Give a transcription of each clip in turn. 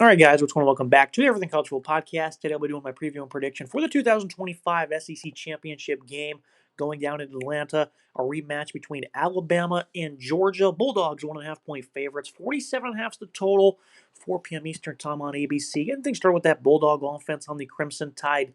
All right, guys, what's going on? Welcome back to the Everything Cultural Podcast. Today I'll be doing my preview and prediction for the 2025 SEC Championship game going down in Atlanta. A rematch between Alabama and Georgia. Bulldogs, 1.5 point favorites. 47.5 is the total. 4 p.m. Eastern Time on ABC. Getting things started with that Bulldog offense on the Crimson Tide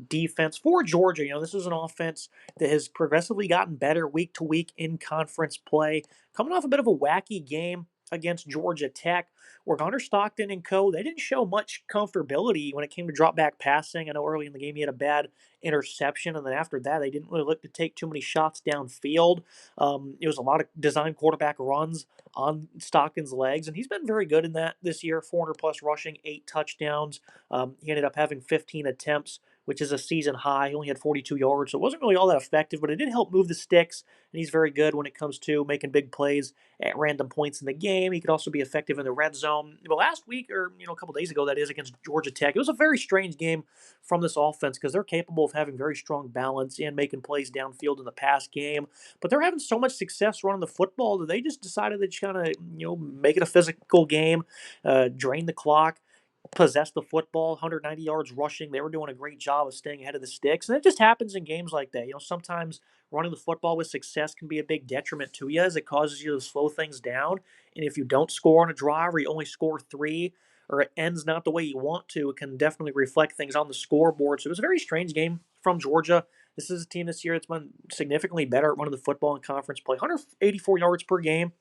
defense for Georgia. This is an offense that has progressively gotten better week to week in conference play. Coming off a bit of a wacky game against Georgia Tech, where Gunnar Stockton and co. they didn't show much comfortability when it came to drop back passing. I know early in the game he had a bad interception, and then after that they didn't really look to take too many shots downfield. It was a lot of design quarterback runs on Stockton's legs, and he's been very good in that this year. 400 plus rushing, 8 touchdowns. He ended up having 15 attempts, which is a season high. He only had 42 yards, so it wasn't really all that effective, but it did help move the sticks, and he's very good when it comes to making big plays at random points in the game. He could also be effective in the red zone. But last week, or a couple days ago, that is, against Georgia Tech, it was a very strange game from this offense because they're capable of having very strong balance and making plays downfield in the pass game. But they're having so much success running the football that they just decided to kind of make it a physical game, drain the clock, possessed the football, 190 yards rushing. They were doing a great job of staying ahead of the sticks. And it just happens in games like that. Sometimes running the football with success can be a big detriment to you as it causes you to slow things down. And if you don't score on a drive or you only score three or it ends not the way you want to, it can definitely reflect things on the scoreboard. So it was a very strange game from Georgia. This is a team this year that's been significantly better at running the football in conference play. 184 yards per game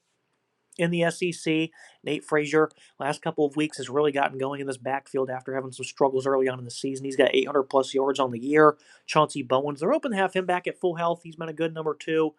in the SEC. Nate Frazier, last couple of weeks, has really gotten going in this backfield after having some struggles early on in the season. He's got 800 plus yards on the year. Chauncey Bowens, they're hoping to have him back at full health. He's been a good number two.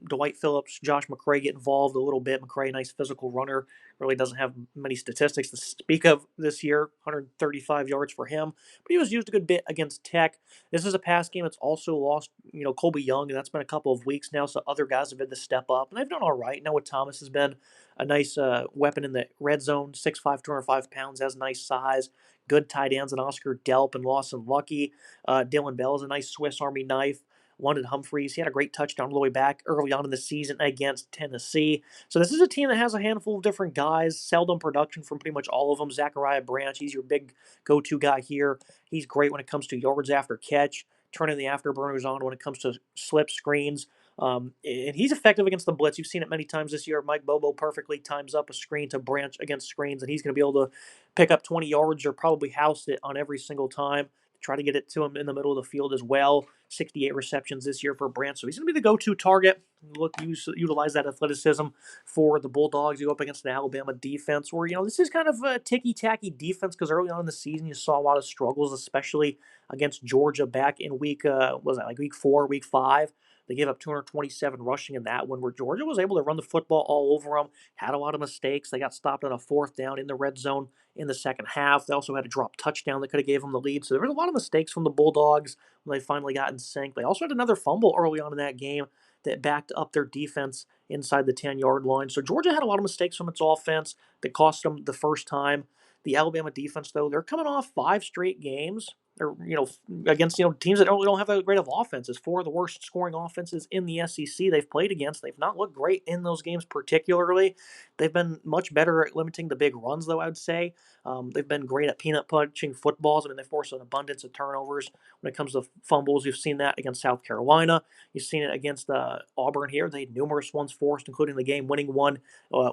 Dwight Phillips, Josh McCray get involved a little bit. McCray, nice physical runner, really doesn't have many statistics to speak of this year. 135 yards for him, but he was used a good bit against Tech. This is a pass game that's also lost, Colby Young, and that's been a couple of weeks now, so other guys have had to step up, and they've done all right. Noah Thomas has been a nice weapon in the red zone, 6'5", 205 pounds, has nice size. Good tight ends and Oscar Delp and Lawson Lucky. Dylan Bell is a nice Swiss Army knife. London Humphreys, he had a great touchdown all the way back early on in the season against Tennessee. So this is a team that has a handful of different guys, seldom production from pretty much all of them. Zachariah Branch, he's your big go-to guy here. He's great when it comes to yards after catch, turning the afterburners on when it comes to slip screens. And he's effective against the blitz. You've seen it many times this year. Mike Bobo perfectly times up a screen to Branch against screens, and he's going to be able to pick up 20 yards or probably house it on every single time. Try to get it to him in the middle of the field as well. 68 receptions this year for Branch, so he's going to be the go-to target. Utilize that athleticism for the Bulldogs. You go up against the Alabama defense, where this is kind of a ticky-tacky defense because early on in the season you saw a lot of struggles, especially against Georgia back in week was that like week 4, week 5. They gave up 227 rushing in that one, where Georgia was able to run the football all over them, had a lot of mistakes. They got stopped on a fourth down in the red zone in the second half. They also had a drop touchdown that could have gave them the lead. So there was a lot of mistakes from the Bulldogs when they finally got in sync. They also had another fumble early on in that game that backed up their defense inside the 10-yard line. So Georgia had a lot of mistakes from its offense that cost them the first time. The Alabama defense, though, they're coming off 5 straight games or against teams that don't have that great of offenses. 4 of the worst scoring offenses in the SEC they've played against. They've not looked great in those games particularly. They've been much better at limiting the big runs, though, I would say. They've been great at peanut punching footballs. I mean, they force an abundance of turnovers when it comes to fumbles. You've seen that against South Carolina. You've seen it against Auburn here. They had numerous ones forced, including the game-winning one,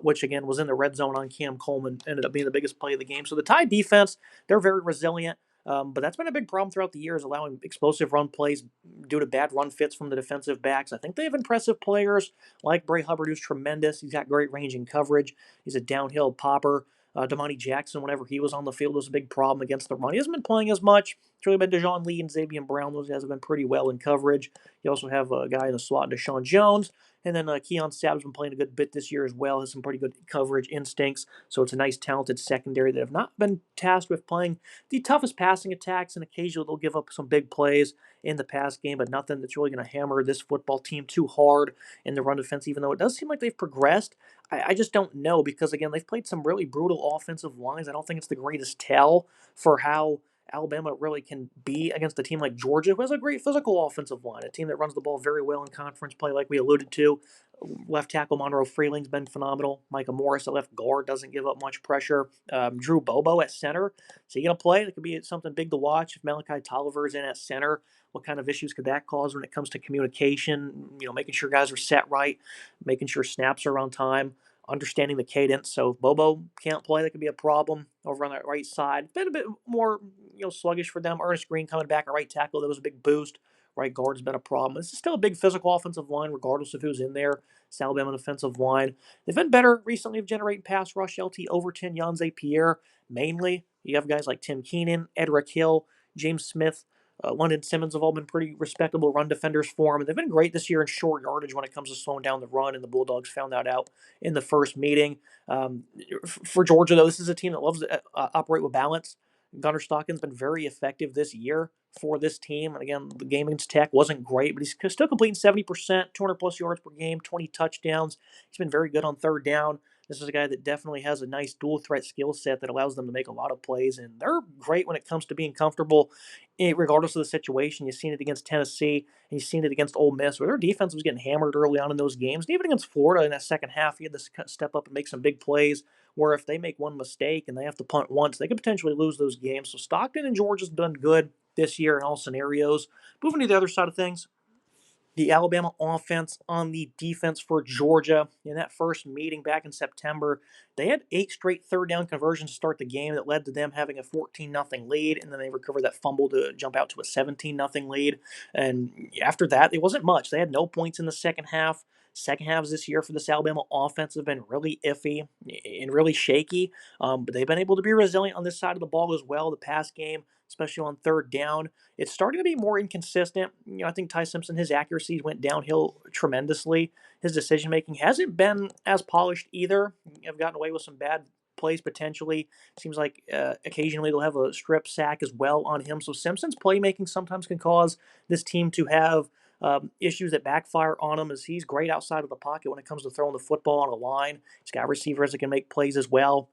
which, again, was in the red zone on Cam Coleman. Ended up being the biggest play of the game. So the Tide defense, they're very resilient. But that's been a big problem throughout the years, allowing explosive run plays due to bad run fits from the defensive backs. I think they have impressive players like Bray Hubbard, who's tremendous. He's got great range and coverage. He's a downhill popper. Damani Jackson, whenever he was on the field, was a big problem against the run. He hasn't been playing as much. It's really been Dejon Lee and Xavier Brown. Those guys have been pretty well in coverage. You also have a guy in the slot, Deshaun Jones. And then Keon Sabb's been playing a good bit this year as well. Has some pretty good coverage instincts. So it's a nice, talented secondary that have not been tasked with playing the toughest passing attacks, and occasionally they'll give up some big plays in the pass game, but nothing that's really going to hammer this football team too hard in the run defense, even though it does seem like they've progressed. I just don't know because, again, they've played some really brutal offensive lines. I don't think it's the greatest tell for how Alabama really can be against a team like Georgia, who has a great physical offensive line, a team that runs the ball very well in conference play, like we alluded to. Left tackle Monroe Freeling's been phenomenal. Micah Morris at left guard doesn't give up much pressure. Drew Bobo at center. So you going to play? That could be something big to watch. If Malachi Tolliver's in at center, what kind of issues could that cause when it comes to communication? Making sure guys are set right, making sure snaps are on time, understanding the cadence. So if Bobo can't play, that could be a problem over on that right side. Been a bit more, sluggish for them. Ernest Green coming back at right tackle, that was a big boost. Right guard's been a problem. This is still a big physical offensive line, regardless of who's in there. It's Alabama defensive line. They've been better recently of generating pass rush. LT Overton, Yanze Pierre, mainly. You have guys like Tim Keenan, Edric Hill, James Smith, London Simmons have all been pretty respectable run defenders for him. And they've been great this year in short yardage when it comes to slowing down the run, and the Bulldogs found that out in the first meeting. For Georgia, though, this is a team that loves to operate with balance. Gunnar Stockton's been very effective this year for this team. And again, the game against Tech wasn't great, but he's still completing 70%, 200-plus yards per game, 20 touchdowns. He's been very good on third down. This is a guy that definitely has a nice dual-threat skill set that allows them to make a lot of plays, and they're great when it comes to being comfortable regardless of the situation. You've seen it against Tennessee, and you've seen it against Ole Miss, where their defense was getting hammered early on in those games. And even against Florida in that second half, he had to step up and make some big plays, where if they make one mistake and they have to punt once, they could potentially lose those games. So Stockton and Georgia's done good this year in all scenarios. Moving to the other side of things, the Alabama offense on the defense for Georgia. In that first meeting back in September, they had 8 straight third down conversions to start the game that led to them having a 14-0 lead, and then they recovered that fumble to jump out to a 17-0 lead. And after that, it wasn't much. They had no points in the second half. Second halves this year for this Alabama offense have been really iffy and really shaky, but they've been able to be resilient on this side of the ball as well. The pass game, especially on third down, it's starting to be more inconsistent. I think Ty Simpson, his accuracy went downhill tremendously. His decision making hasn't been as polished either. I've gotten away with some bad plays potentially. Seems like occasionally they'll have a strip sack as well on him. So Simpson's playmaking sometimes can cause this team to have issues that backfire on him, as he's great outside of the pocket when it comes to throwing the football on a line. He's got receivers that can make plays as well,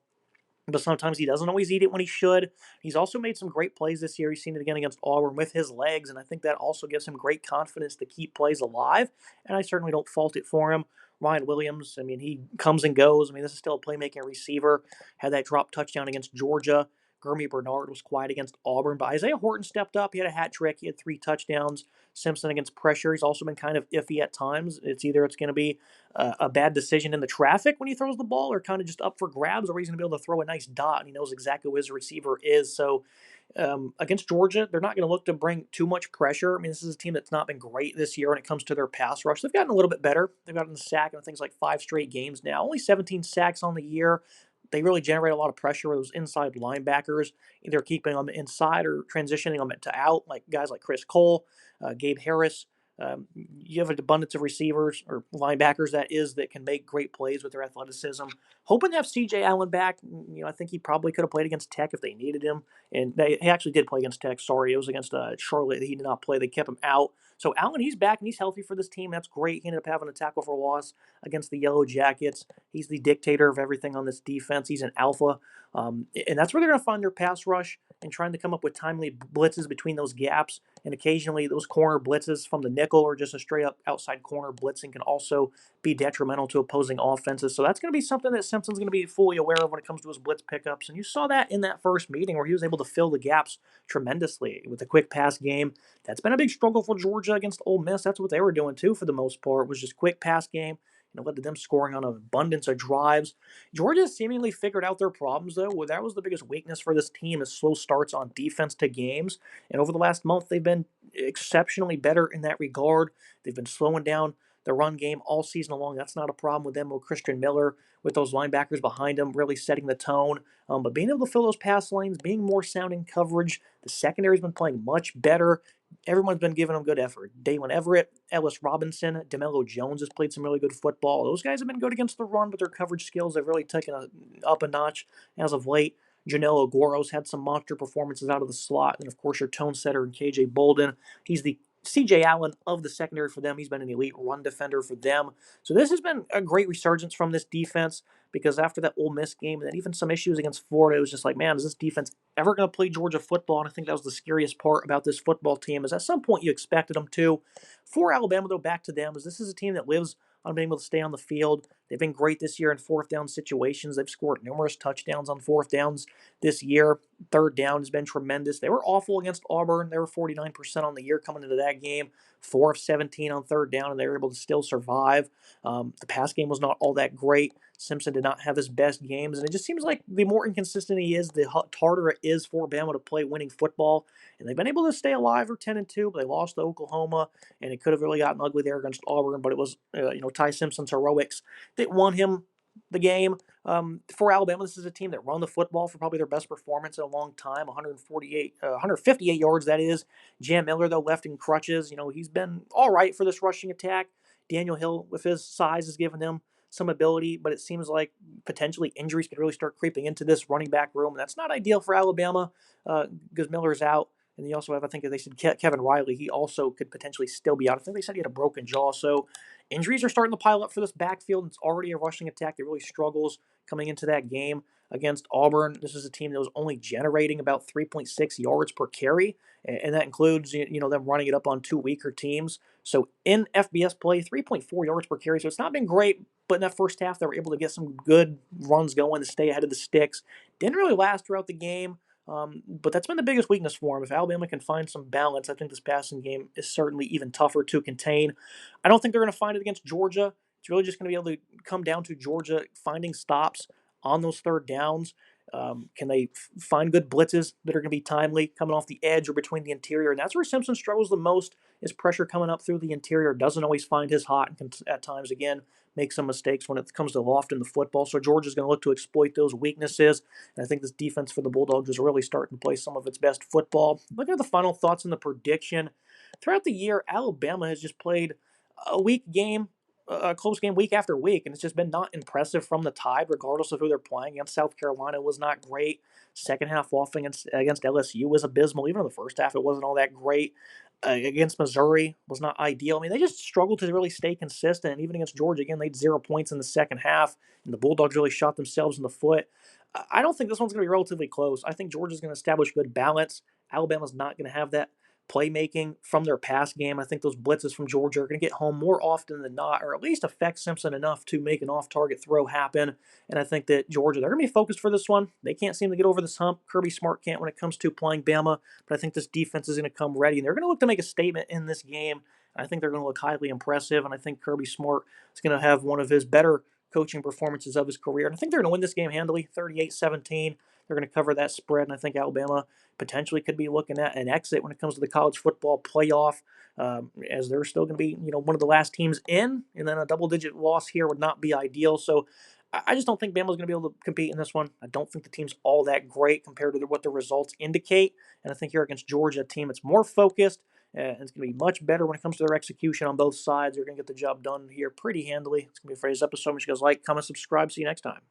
but sometimes he doesn't always eat it when he should. He's also made some great plays this year. He's seen it again against Auburn with his legs, and I think that also gives him great confidence to keep plays alive, and I certainly don't fault it for him. Ryan Williams, he comes and goes. This is still a playmaking receiver. Had that drop touchdown against Georgia. Gurmy Bernard was quiet against Auburn, but Isaiah Horton stepped up. He had a hat trick. He had 3 touchdowns. Simpson against pressure, he's also been kind of iffy at times. It's either it's going to be a bad decision in the traffic when he throws the ball, or kind of just up for grabs, or he's going to be able to throw a nice dot, and he knows exactly who his receiver is. So against Georgia, they're not going to look to bring too much pressure. This is a team that's not been great this year when it comes to their pass rush. They've gotten a little bit better. They've gotten the sack in things like 5 straight games now. Only 17 sacks on the year. They really generate a lot of pressure with those inside linebackers, either keeping them inside or transitioning them to out, like guys like Chris Cole, Gabe Harris. You have an abundance of receivers or linebackers that can make great plays with their athleticism. Hoping to have C.J. Allen back. I think he probably could have played against Tech if they needed him, and he actually did play against Tech. Sorry, it was against Charlotte that he did not play. They kept him out. So Allen, he's back and he's healthy for this team. That's great. He ended up having a tackle for loss against the Yellow Jackets. He's the dictator of everything on this defense. He's an alpha, and that's where they're going to find their pass rush and trying to come up with timely blitzes between those gaps. And occasionally those corner blitzes from the nickel or just a straight up outside corner blitzing can also be detrimental to opposing offenses. So that's going to be something that Simpson's going to be fully aware of when it comes to his blitz pickups. And you saw that in that first meeting where he was able to fill the gaps tremendously with the quick pass game. That's been a big struggle for Georgia against Ole Miss. That's what they were doing too for the most part, was just quick pass game. Led to them scoring on an abundance of drives. Georgia seemingly figured out their problems, though. Well, that was the biggest weakness for this team, is slow starts on defense to games. And over the last month, they've been exceptionally better in that regard. They've been slowing down the run game all season long. That's not a problem with them, with Christian Miller, with those linebackers behind him, really setting the tone. But being able to fill those pass lanes, being more sound in coverage, the secondary's been playing much better. Everyone's been giving them good effort. Dalen Everett, Ellis Robinson, DeMello Jones has played some really good football. Those guys have been good against the run, but their coverage skills have really taken up a notch as of late. Janelle Agoro's had some monster performances out of the slot. And, of course, your tone setter and KJ Bolden. He's the C.J. Allen of the secondary for them. He's been an elite run defender for them. So this has been a great resurgence from this defense because after that Ole Miss game and then even some issues against Florida, it was just like, man, is this defense ever going to play Georgia football? And I think that was the scariest part about this football team is at some point you expected them to. For Alabama, though, back to them, is this is a team that lives on being able to stay on the field. They've been great this year in fourth down situations. They've scored numerous touchdowns on fourth downs this year. Third down has been tremendous. They were awful against Auburn. They were 49% on the year coming into that game, 4 of 17 on third down, and they were able to still survive. The pass game was not all that great. Simpson did not have his best games, and it just seems like the more inconsistent he is, the harder it is for Bama to play winning football. And they've been able to stay alive for 10-2, but they lost to Oklahoma, and it could have really gotten ugly there against Auburn. But it was, Ty Simpson's heroics that won him the game. For Alabama, this is a team that run the football for probably their best performance in a long time, 158 yards, that is. Jam Miller, though, left in crutches. He's been all right for this rushing attack. Daniel Hill, with his size, has given them some ability, but it seems like potentially injuries could really start creeping into this running back room. That's not ideal for Alabama because Miller's out. And they also have, I think they said Kevin Riley. He also could potentially still be out. I think they said he had a broken jaw. So injuries are starting to pile up for this backfield. It's already a rushing attack that really struggles coming into that game against Auburn. This is a team that was only generating about 3.6 yards per carry, and that includes them running it up on two weaker teams. So in FBS play, 3.4 yards per carry. So it's not been great, but in that first half, they were able to get some good runs going to stay ahead of the sticks. Didn't really last throughout the game. But that's been the biggest weakness for them. If Alabama can find some balance, I think this passing game is certainly even tougher to contain. I don't think they're going to find it against Georgia. It's really just going to be able to come down to Georgia finding stops on those third downs. Can they find good blitzes that are going to be timely coming off the edge or between the interior? And that's where Simpson struggles the most is pressure coming up through the interior. Doesn't always find his hot and can at times, again, make some mistakes when it comes to lofting the football. So Georgia's going to look to exploit those weaknesses. And I think this defense for the Bulldogs is really starting to play some of its best football. Looking at the final thoughts and the prediction, throughout the year, Alabama has just played a weak game, a close game week after week, and it's just been not impressive from the Tide, regardless of who they're playing. Against South Carolina was not great. Second half off against LSU was abysmal. Even in the first half, it wasn't all that great. Against Missouri was not ideal. I mean, they just struggled to really stay consistent. And even against Georgia, again, they had 0 points in the second half, and the Bulldogs really shot themselves in the foot. I don't think this one's going to be relatively close. I think Georgia's going to establish good balance. Alabama's not going to have that playmaking from their pass game. I think those blitzes from Georgia are going to get home more often than not, or at least affect Simpson enough to make an off-target throw happen. And I think that Georgia, they're going to be focused for this one. They can't seem to get over this hump. Kirby Smart can't when it comes to playing Bama, but I think this defense is going to come ready, and they're going to look to make a statement in this game. I think they're going to look highly impressive, and I think Kirby Smart is going to have one of his better coaching performances of his career. And I think they're going to win this game handily, 38-17. They're going to cover that spread, and I think Alabama potentially could be looking at an exit when it comes to the college football playoff, as they're still going to be, one of the last teams in, and then a double-digit loss here would not be ideal. So I just don't think Bama's going to be able to compete in this one. I don't think the team's all that great compared to what the results indicate, and I think here against Georgia, a team that's more focused, and it's going to be much better when it comes to their execution on both sides. They're going to get the job done here pretty handily. It's going to be a phrase episode. Make sure you guys like, comment, subscribe. See you next time.